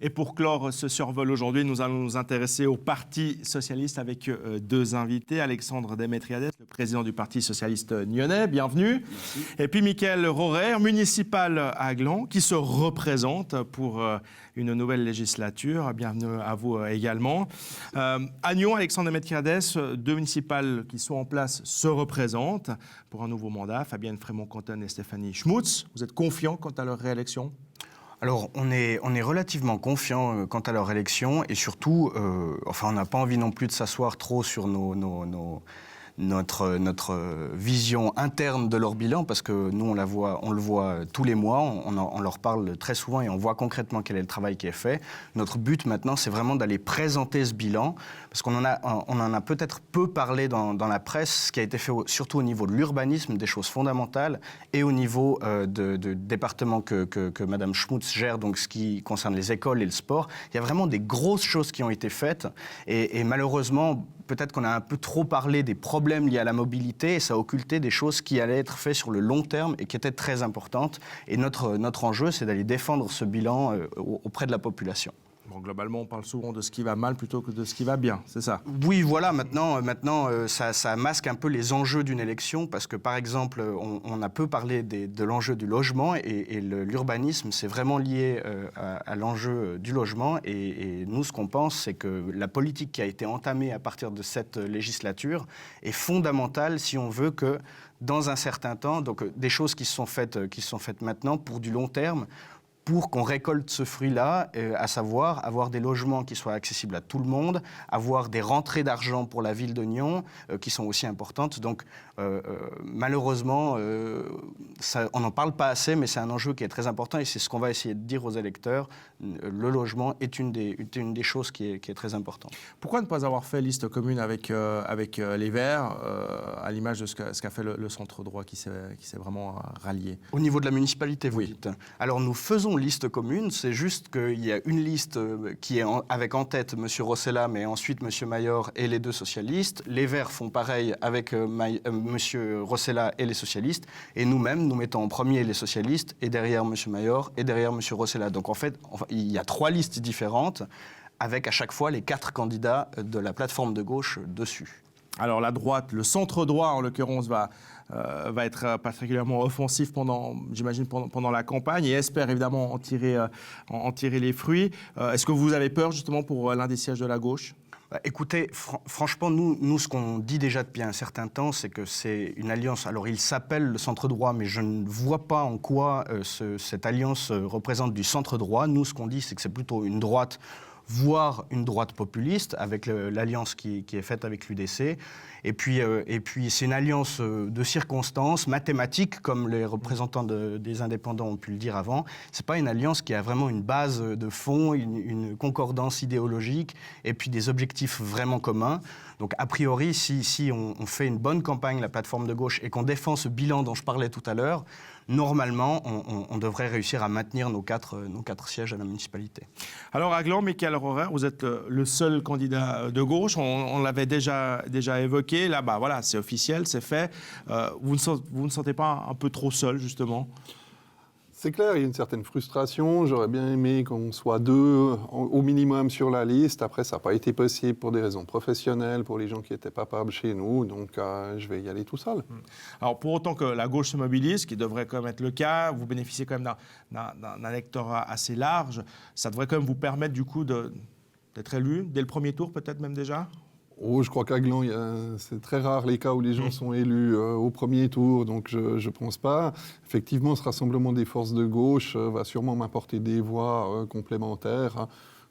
Et pour clore ce survol aujourd'hui, nous allons nous intéresser au Parti socialiste avec deux invités. Alexandre Démétriades, le président du Parti socialiste nyonnais, bienvenue. Merci. Et puis Mickaël Rorer, municipal à Gland, qui se représente pour une nouvelle législature. Bienvenue à vous également. À Nyon, Alexandre Démétriades, deux municipales qui sont en place se représentent pour un nouveau mandat. Fabienne Frémont-Canton et Stéphanie Schmutz. Vous êtes confiants quant à leur réélection ? Alors, on est relativement confiant quant à leur élection et surtout, on n'a pas envie non plus de s'asseoir trop sur notre vision interne de leur bilan parce que nous, on le voit tous les mois, on leur parle très souvent et on voit concrètement quel est le travail qui est fait. Notre but maintenant, c'est vraiment d'aller présenter ce bilan parce qu'on en a peut-être peu parlé dans la presse, ce qui a été fait surtout au niveau de l'urbanisme, des choses fondamentales, et au niveau de département que Mme Schmutz gère, donc ce qui concerne les écoles et le sport. Il y a vraiment des grosses choses qui ont été faites et malheureusement, peut-être qu'on a un peu trop parlé des problèmes liés à la mobilité et ça a occulté des choses qui allaient être faites sur le long terme et qui étaient très importantes. Et notre enjeu, c'est d'aller défendre ce bilan auprès de la population. Bon, globalement, on parle souvent de ce qui va mal plutôt que de ce qui va bien, c'est ça ? Oui, voilà, maintenant ça masque un peu les enjeux d'une élection parce que, par exemple, on a peu parlé de l'enjeu du logement et l'urbanisme, c'est vraiment lié à l'enjeu du logement et nous, ce qu'on pense, c'est que la politique qui a été entamée à partir de cette législature est fondamentale si on veut que, dans un certain temps, donc des choses qui se sont faites maintenant pour du long terme, pour qu'on récolte ce fruit-là, à savoir avoir des logements qui soient accessibles à tout le monde, avoir des rentrées d'argent pour la ville de Nyon, qui sont aussi importantes. Donc, malheureusement, on n'en parle pas assez, mais c'est un enjeu qui est très important et c'est ce qu'on va essayer de dire aux électeurs. Le logement est une des choses qui est très importante. Pourquoi ne pas avoir fait liste commune avec les Verts, à l'image de ce qu'a fait le centre droit qui s'est vraiment rallié ? Au niveau de la municipalité, vous Oui. dites. Alors, nous faisons liste commune, c'est juste qu'il y a une liste qui est avec en tête M. Rossella, mais ensuite M. Mayor et les deux socialistes. Les Verts font pareil avec M. Rossella et les socialistes. Et nous-mêmes, nous mettons en premier les socialistes et derrière M. Mayor et derrière M. Rossella. Donc en fait, il y a trois listes différentes avec à chaque fois les 4 candidats de la plateforme de gauche dessus. Alors la droite, le centre droit en l'occurrence, va être particulièrement offensif pendant la campagne et espère évidemment en tirer les fruits. Est-ce que vous avez peur justement pour l'un des sièges de la gauche ? Écoutez, franchement, nous, ce qu'on dit déjà depuis un certain temps, c'est que c'est une alliance. Alors, il s'appelle le centre droit, mais je ne vois pas en quoi cette alliance représente du centre droit. Nous, ce qu'on dit, c'est que c'est plutôt une droite, voire une droite populiste, avec l'alliance qui est faite avec l'UDC. Et puis c'est une alliance de circonstances, mathématiques, comme les représentants des indépendants ont pu le dire avant. C'est pas une alliance qui a vraiment une base de fond, une concordance idéologique, et puis des objectifs vraiment communs. Donc, a priori, si on fait une bonne campagne, la plateforme de gauche, et qu'on défend ce bilan dont je parlais tout à l'heure, normalement, on devrait réussir à maintenir nos 4 sièges à la municipalité. Alors, à Gland, Mickaël Rorer, vous êtes le seul candidat de gauche. On l'avait déjà évoqué. Là, voilà, c'est officiel, c'est fait. Vous ne sentez pas un peu trop seul, justement ? C'est clair, il y a une certaine frustration. J'aurais bien aimé qu'on soit 2 au minimum sur la liste. Après, ça n'a pas été possible pour des raisons professionnelles, pour les gens qui étaient papables chez nous. Donc, je vais y aller tout seul. Alors, pour autant que la gauche se mobilise, ce qui devrait quand même être le cas, vous bénéficiez quand même d'un électorat assez large. Ça devrait quand même vous permettre, du coup, d'être élu dès le premier tour, peut-être même déjà ? Oh, je crois qu'à Gland, c'est très rare les cas où les gens sont élus au premier tour, donc je ne pense pas. Effectivement, ce rassemblement des forces de gauche va sûrement m'apporter des voix complémentaires.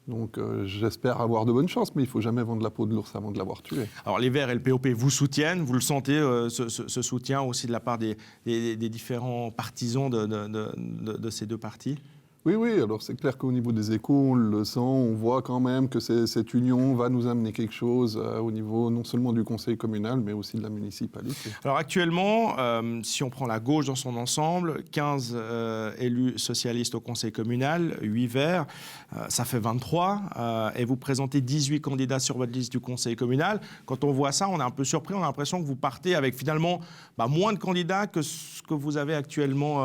Donc j'espère avoir de bonnes chances, mais il ne faut jamais vendre la peau de l'ours avant de l'avoir tué. Alors les Verts et le POP vous soutiennent, vous le sentez, ce soutien aussi de la part des différents partisans de ces deux partis ? Oui, alors c'est clair qu'au niveau des échos, on le sent, on voit quand même que cette union va nous amener quelque chose au niveau non seulement du conseil communal, mais aussi de la municipalité. Alors actuellement, si on prend la gauche dans son ensemble, 15 élus socialistes au conseil communal, 8 Verts, ça fait 23, et vous présentez 18 candidats sur votre liste du conseil communal. Quand on voit ça, on est un peu surpris, on a l'impression que vous partez avec finalement moins de candidats que ce que vous avez actuellement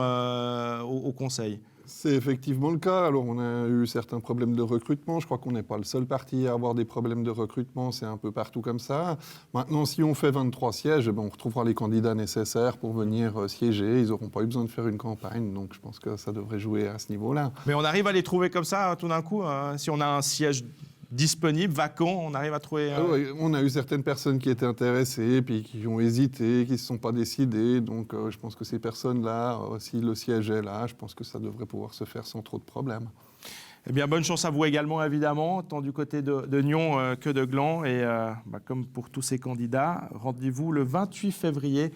au conseil. C'est effectivement le cas. Alors, on a eu certains problèmes de recrutement. Je crois qu'on n'est pas le seul parti à avoir des problèmes de recrutement. C'est un peu partout comme ça. Maintenant, si on fait 23 sièges, on retrouvera les candidats nécessaires pour venir siéger. Ils n'auront pas eu besoin de faire une campagne. Donc, je pense que ça devrait jouer à ce niveau-là. Mais on arrive à les trouver comme ça, tout d'un coup, si on a un siège disponible, vacant, on arrive à trouver... Oui, on a eu certaines personnes qui étaient intéressées, puis qui ont hésité, qui ne se sont pas décidées. Donc, je pense que ces personnes-là, si le siège est là, je pense que ça devrait pouvoir se faire sans trop de problèmes. Eh bien, bonne chance à vous également, évidemment, tant du côté de Nyon que de Gland. Et comme pour tous ces candidats, rendez-vous le 28 février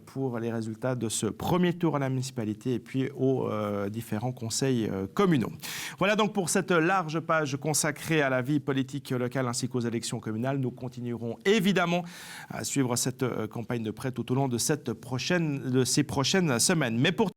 pour les résultats de ce premier tour à la municipalité et puis aux différents conseils communaux. Voilà donc pour cette large page consacrée à la vie politique locale ainsi qu'aux élections communales. Nous continuerons évidemment à suivre cette campagne de près tout au long de ces prochaines semaines. Mais pour